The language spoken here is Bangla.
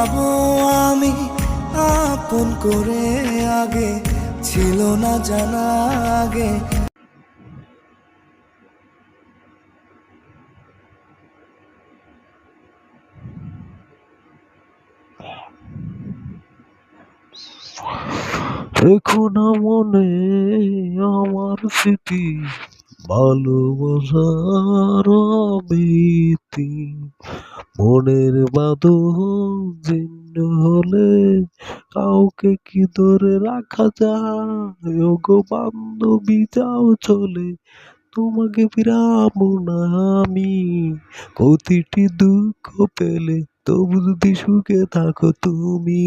পাবো আমি আপন করে, আগে ছিল না জানা আগে। রেখো না মনে আমার স্মৃতি, ভালোবাসার স্মৃতি। মনের বাঁধন ছিন্ন হলে কাউকে কি ধরে রাখা যায়? ওগো বান্ধবী যাও চলে, তোমাকে ফিরাবো না আমি। প্রতিটি দুঃখ পেলে তবু যদি সুখে থাকো তুমি।